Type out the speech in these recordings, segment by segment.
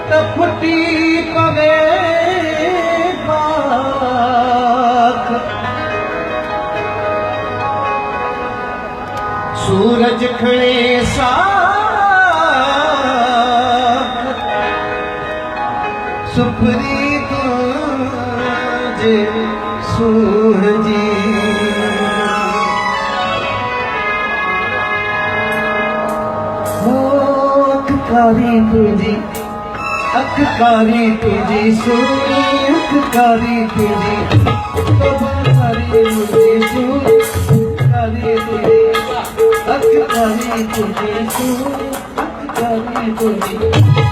फुटी पवे पाख सूरज खड़े साख सुपरी तुझे सूरजी अखकारी तुझी अखकारी तुझी सोनी अखकारी तुझी अखकारी तुझी सोनी अखकारी तुझी अखकारी तुझी सोनी अखकारी तुझी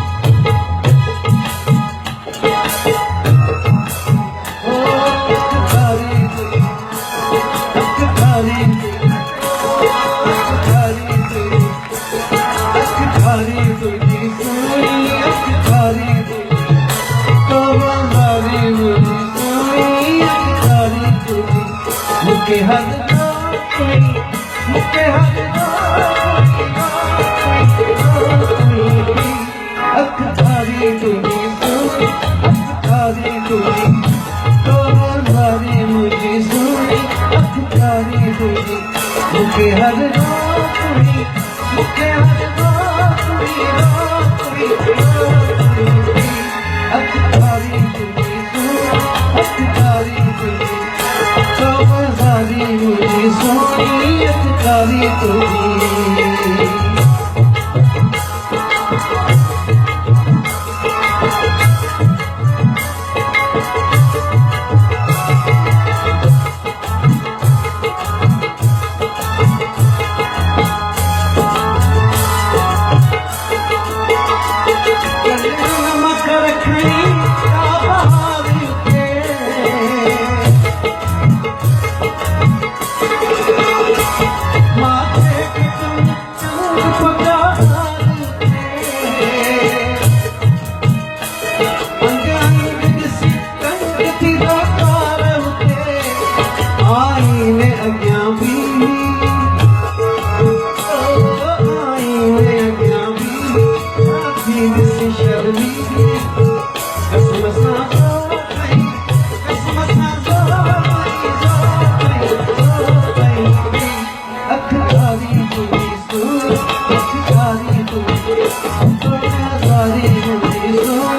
मुके हद मुके हद अखबारी तुझी सुनी अखबारी तुझी तो बारी मुझे सुनी अखबारी तुझी मुके हद मुके हद अखबारी तुझी सुनी अखबारी तुझी मुझे सोनी अखबारी तुझी अखबारी तुझी